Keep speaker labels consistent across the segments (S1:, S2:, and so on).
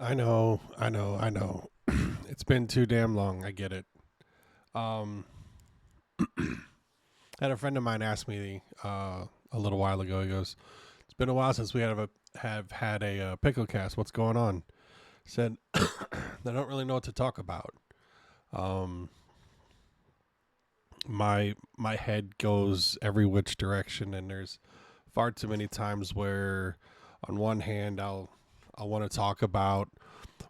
S1: I know. It's been too damn long. I get it. Um, had a friend of mine ask me a little while ago. He goes, "It's been a while since we have had a pickle cast. What's going on?" Said, "I don't really know what to talk about. Um, my head goes every which direction, and there's far too many times where, on one hand, I'll want to talk about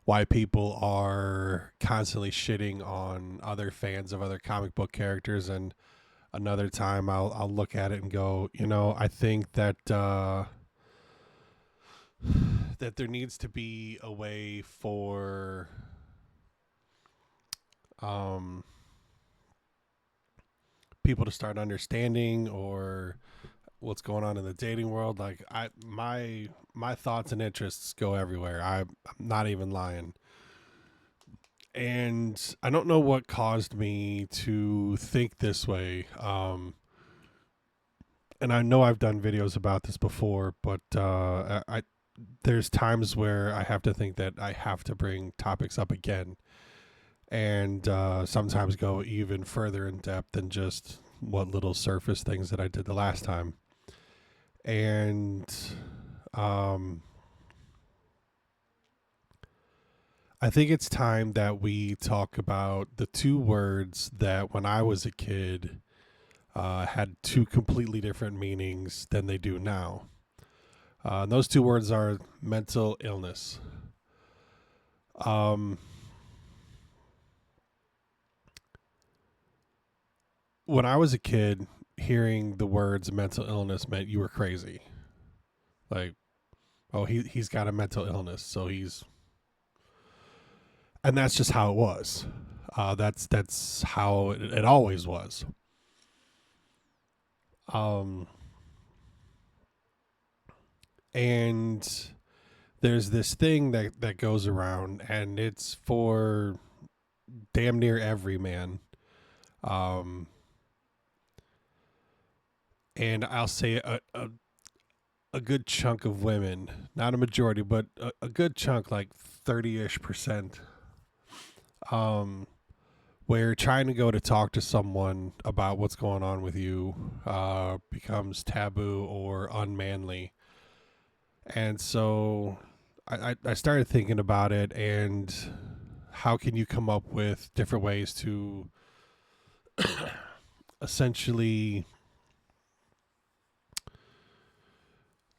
S1: why people are constantly shitting on other fans of other comic book characters, and another time I'll look at it and go, I think that that there needs to be a way for um, people to start understanding or what's going on in the dating world. Like my thoughts and interests go everywhere. I'm not even lying. And I don't know what caused me to think this way. And I know I've done videos about this before, but I there's times where I have to think that I have to bring topics up again, and sometimes go even further in depth than just what little surface things that I did the last time. And um, I think it's time that we talk about the two words that when I was a kid had two completely different meanings than they do now. And those two words are mental illness. Um, when I was a kid, hearing the words mental illness meant you were crazy. Like, oh, he's got a mental illness, so he's, and that's just how it was. That's how it always was. Um, and there's this thing that goes around, and it's for damn near every man. Um, and I'll say a good chunk of women, not a majority, but a good chunk, like 30-ish%, um, where trying to go to talk to someone about what's going on with you becomes taboo or unmanly. And so I started thinking about it, and how can you come up with different ways to essentially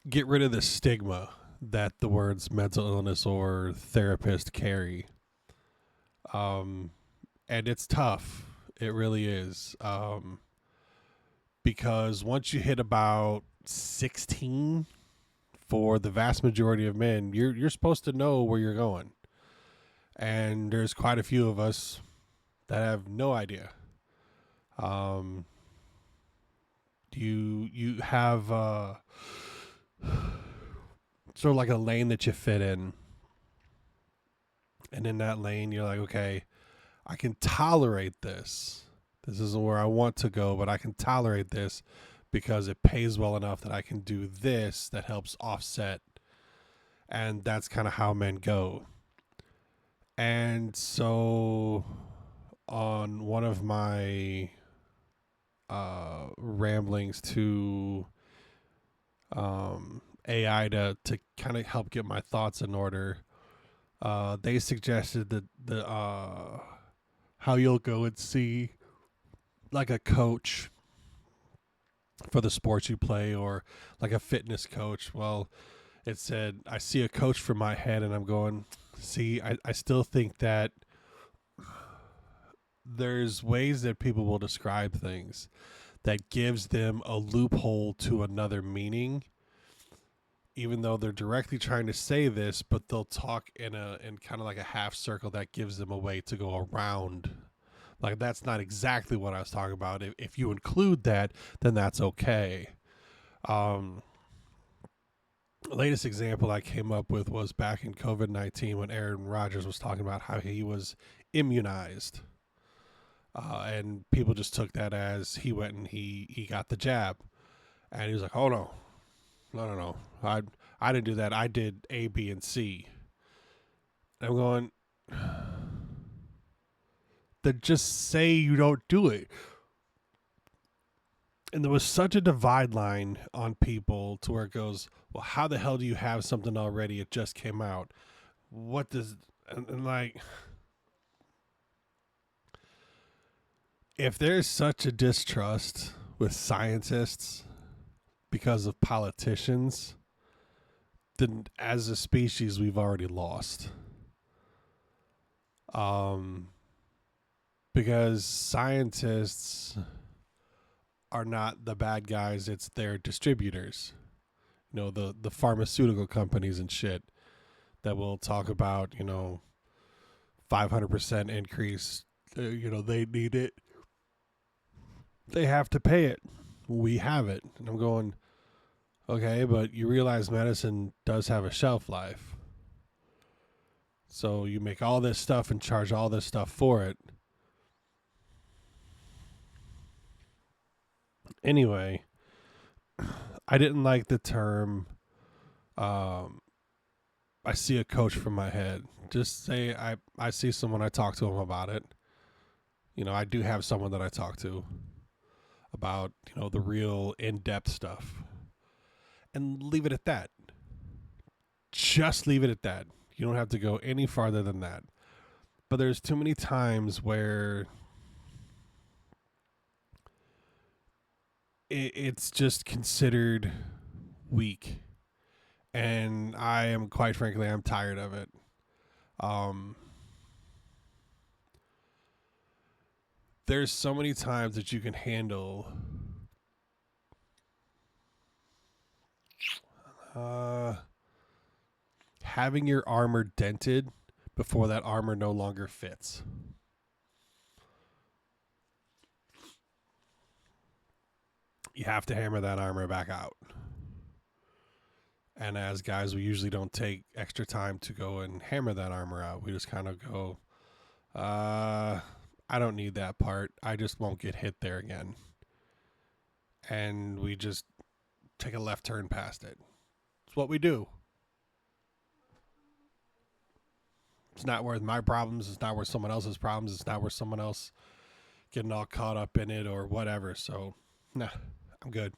S1: get rid of the stigma that the words mental illness or therapist carry. Um, and it's tough. It really is. Because once you hit about 16, for the vast majority of men, you're supposed to know where you're going. And there's quite a few of us that have no idea. Um, you have sort of like a lane that you fit in, and in that lane you're like, okay, I can tolerate this. This isn't where I want to go, but I can tolerate this because it pays well enough that I can do this that helps offset. And that's kind of how men go. And so, on one of my ramblings to AI to kind of help get my thoughts in order, they suggested that the how you'll go and see like a coach for the sports you play, or like a fitness coach. Well, it said I see a coach for my head, and I'm going, see, I still think that there's ways that people will describe things that gives them a loophole to another meaning, even though they're directly trying to say this, but they'll talk in kind of like a half circle that gives them a way to go around. Like, that's not exactly what I was talking about. If you include that, then that's okay. Um, Latest example I came up with was back in COVID-19 when Aaron Rodgers was talking about how he was immunized. And people just took that as he went and he got the jab. And he was like, oh no, no, no, no. I didn't do that. I did A, B, and C. I'm going, then just say you don't do it. And there was such a divide line on people to where it goes, well, how the hell do you have something already? It just came out. What does, and like, if there's such a distrust with scientists because of politicians, then as a species, we've already lost. Because scientists are not the bad guys, it's their distributors. You know, the pharmaceutical companies and shit that will talk about, 500% increase. They need it. They have to pay it. We have it. And I'm going, okay, but you realize medicine does have a shelf life. So you make all this stuff and charge all this stuff for it. Anyway, I didn't like the term, I see a coach from my head. Just say I see someone, I talk to them about it. I do have someone that I talk to about, the real in-depth stuff. And leave it at that. Just leave it at that. You don't have to go any farther than that. But there's too many times where it's just considered weak. And I am, quite frankly, I'm tired of it. There's so many times that you can handle having your armor dented before that armor no longer fits. You have to hammer that armor back out. And as guys, we usually don't take extra time to go and hammer that armor out. We just kind of go, I don't need that part. I just won't get hit there again. And we just take a left turn past it. It's what we do. It's not worth my problems. It's not worth someone else's problems. It's not worth someone else getting all caught up in it or whatever. So, nah, I'm good.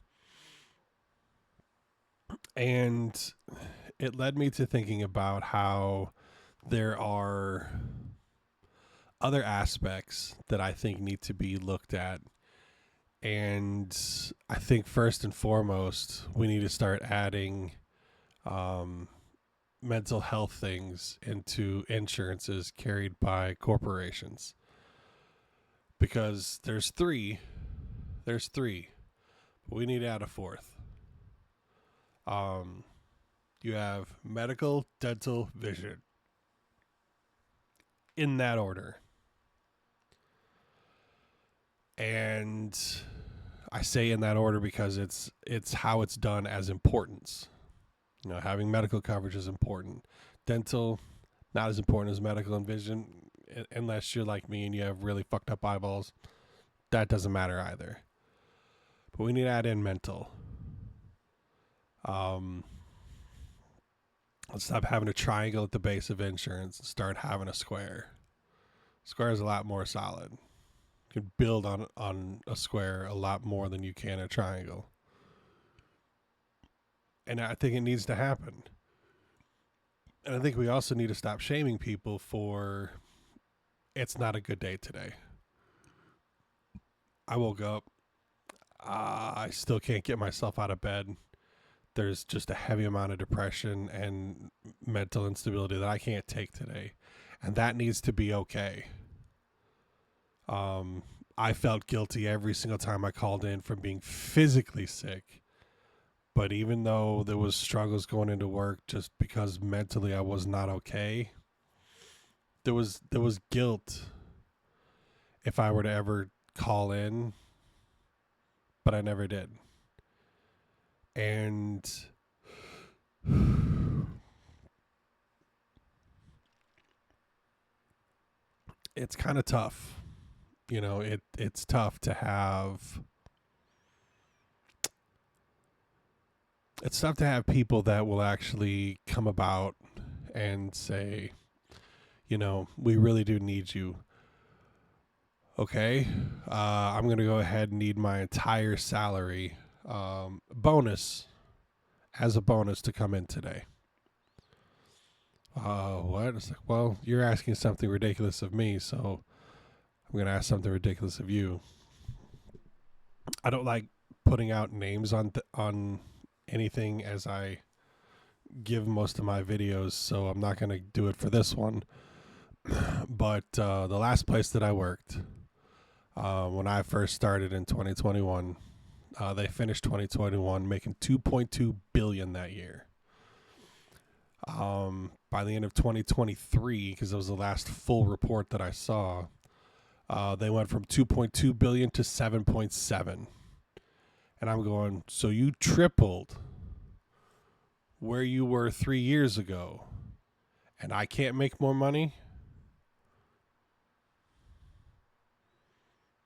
S1: And it led me to thinking about how there are other aspects that I think need to be looked at. And I think first and foremost, we need to start adding mental health things into insurances carried by corporations. Because there's three. But we need to add a fourth. You have medical, dental, vision. In that order. And I say in that order because it's how it's done as importance. Having medical coverage is important. Dental, not as important as medical and vision, unless you're like me and you have really fucked up eyeballs. That doesn't matter either. But we need to add in mental. Let's stop having a triangle at the base of insurance and start having a square. Square is a lot more solid. You can build on a square a lot more than you can a triangle. And I think it needs to happen. And I think we also need to stop shaming people for it's not a good day today. I woke up. I still can't get myself out of bed. There's just a heavy amount of depression and mental instability that I can't take today. And that needs to be okay. I felt guilty every single time I called in from being physically sick. But even though there was struggles going into work just because mentally I was not okay, there was guilt if I were to ever call in, but I never did. And it's kind of tough. It's tough to have. It's tough to have people that will actually come about and say, we really do need you. Okay, I'm going to go ahead and need my entire salary bonus as a bonus to come in today. What? It's like, well, you're asking something ridiculous of me, so I'm going to ask something ridiculous of you. I don't like putting out names on anything as I give most of my videos, so I'm not going to do it for this one. But the last place that I worked, when I first started in 2021, they finished 2021 making $2.2 billion that year. By the end of 2023, because it was the last full report that I saw, they went from 2.2 billion to 7.7. And I'm going, so you tripled where you were 3 years ago, and I can't make more money?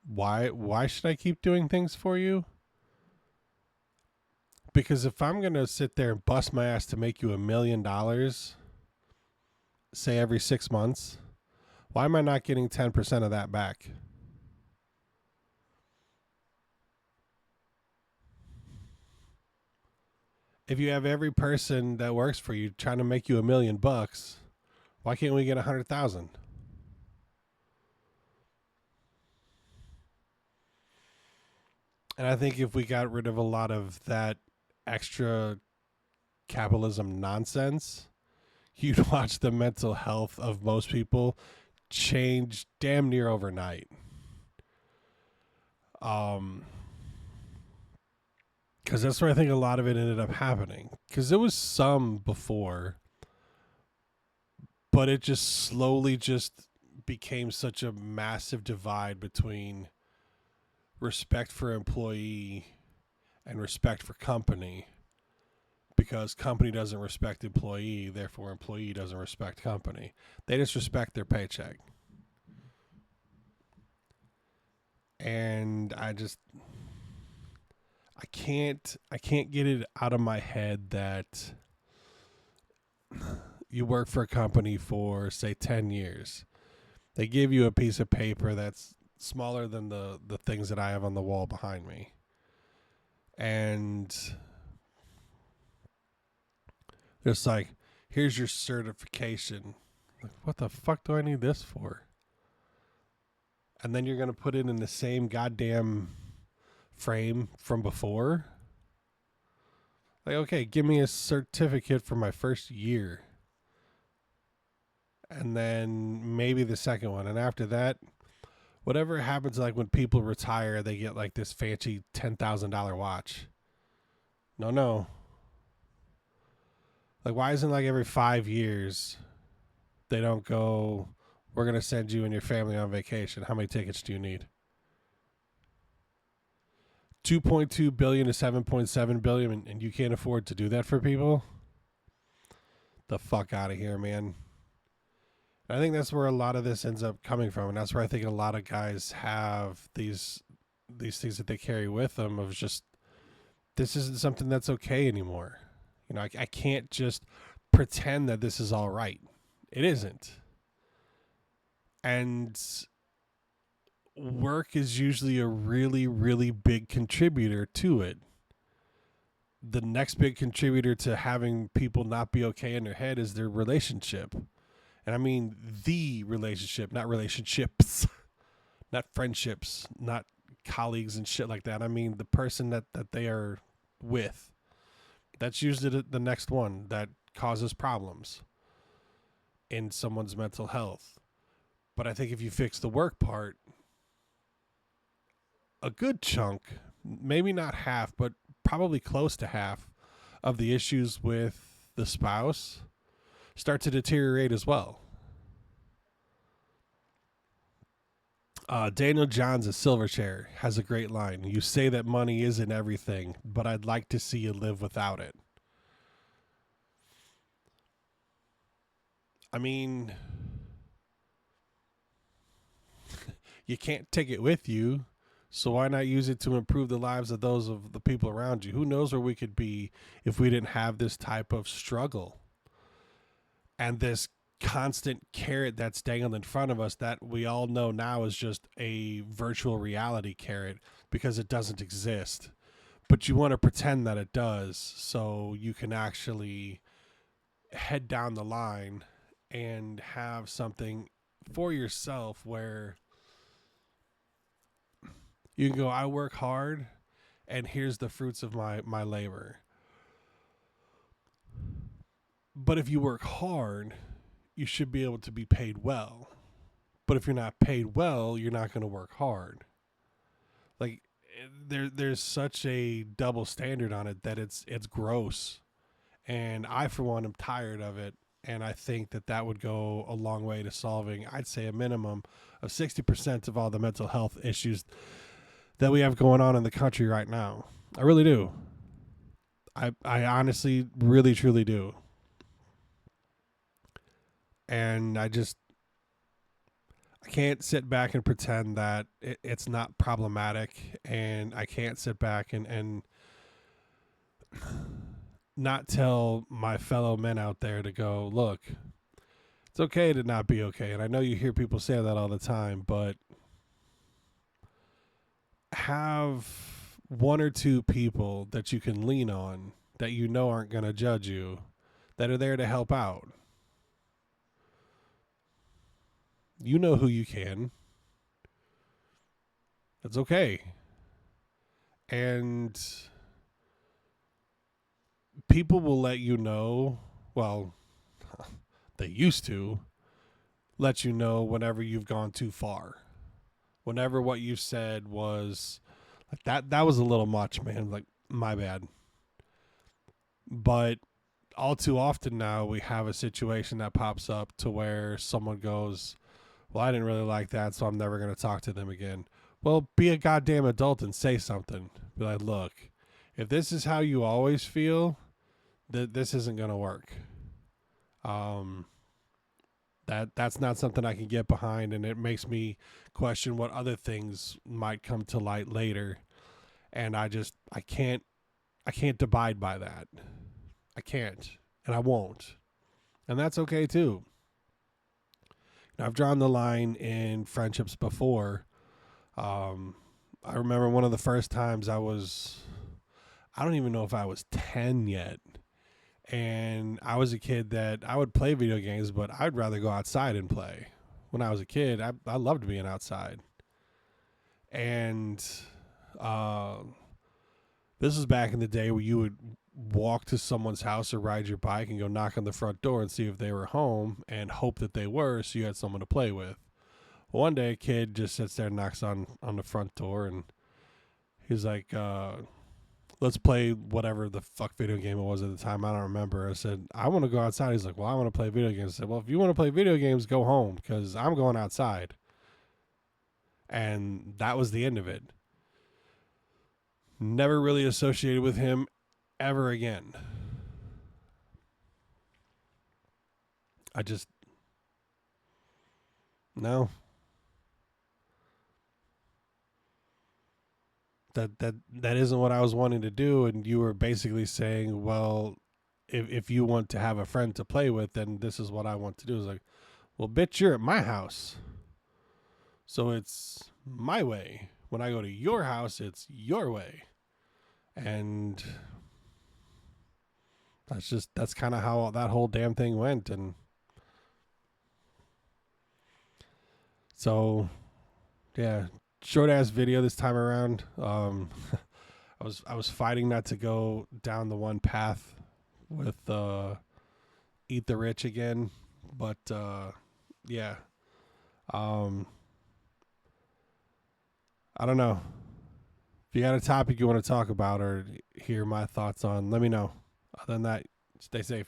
S1: Why should I keep doing things for you? Because if I'm going to sit there and bust my ass to make you $1 million, say every 6 months, why am I not getting 10% of that back? If you have every person that works for you trying to make you $1 million, why can't we get 100,000? And I think if we got rid of a lot of that extra capitalism nonsense, you'd watch the mental health of most people change damn near overnight. Because that's where I think a lot of it ended up happening. Because there was some before, but it just slowly just became such a massive divide between respect for employee and respect for company, because company doesn't respect employee, therefore employee doesn't respect company. They just respect their paycheck. And I can't get it out of my head that you work for a company for, say, 10 years. They give you a piece of paper that's smaller than the things that I have on the wall behind me. And it's like, here's your certification. Like, what the fuck do I need this for? And then you're going to put it in the same goddamn frame from before? Like, okay, give me a certificate for my first year. And then maybe the second one. And after that, whatever happens, like when people retire, they get like this fancy $10,000 watch. No. Like, why isn't like every 5 years they don't go, we're going to send you and your family on vacation. How many tickets do you need? 2.2 billion to 7.7 billion, and you can't afford to do that for people? The fuck out of here, man. I think that's where a lot of this ends up coming from, and that's where I think a lot of guys have these things that they carry with them of just, this isn't something that's okay anymore. I can't just pretend that this is all right. It isn't. And work is usually a really, really big contributor to it. The next big contributor to having people not be okay in their head is their relationship. And I mean the relationship, not relationships, not friendships, not colleagues and shit like that. I mean the person that they are with. That's usually the next one that causes problems in someone's mental health. But I think if you fix the work part, a good chunk, maybe not half, but probably close to half of the issues with the spouse start to deteriorate as well. Daniel Johns of Silverchair has a great line. You say that money isn't everything, but I'd like to see you live without it. I mean, you can't take it with you, so why not use it to improve the lives of those of the people around you? Who knows where we could be if we didn't have this type of struggle and this constant carrot that's dangled in front of us that we all know now is just a virtual reality carrot because it doesn't exist. But you want to pretend that it does so you can actually head down the line and have something for yourself where you can go, I work hard and here's the fruits of my labor. But if you work hard, you should be able to be paid well. But if you're not paid well, you're not going to work hard. Like there's such a double standard on it that it's gross. And I for one am tired of it, and I think that would go a long way to solving, I'd say, a minimum of 60% of all the mental health issues that we have going on in the country right now. I really do. I honestly really truly do. And I can't sit back and pretend that it's not problematic, and I can't sit back and not tell my fellow men out there to go, look, it's okay to not be okay. And I know you hear people say that all the time, but have one or two people that you can lean on that you know aren't going to judge you, that are there to help out. You know who you can. That's okay. And people will let you know, well, they used to let you know whenever you've gone too far. Whenever what you said was like that was a little much, man. Like, my bad. But all too often now we have a situation that pops up to where someone goes, well, I didn't really like that, so I'm never going to talk to them again. Well, be a goddamn adult and say something. Be like, look, if this is how you always feel, this isn't going to work. That's not something I can get behind, and it makes me question what other things might come to light later. And I can't abide by that. I can't, and I won't. And that's okay too. I've drawn the line in friendships before. I remember one of the first times I don't even know if I was 10 yet. And I was a kid that I would play video games, but I'd rather go outside and play. When I was a kid, I loved being outside. And this was back in the day where you would walk to someone's house or ride your bike and go knock on the front door and see if they were home and hope that they were, so you had someone to play with. One day, a kid just sits there and knocks on the front door, and he's like, let's play whatever the fuck video game it was at the time. I don't remember. I said, I want to go outside. He's like, well, I want to play video games. I said, well, if you want to play video games, go home, because I'm going outside. And that was the end of it. Never really associated with him ever again. No. That isn't what I was wanting to do. And you were basically saying, well, if you want to have a friend to play with, then this is what I want to do. It's like, well, bitch, you're at my house, so it's my way. When I go to your house, it's your way. And that's kind of how that whole damn thing went. And so, yeah, short ass video this time around. I was fighting not to go down the one path with eat the rich again, but yeah. I don't know. If you got a topic you want to talk about or hear my thoughts on, let me know. Other than that, stay safe.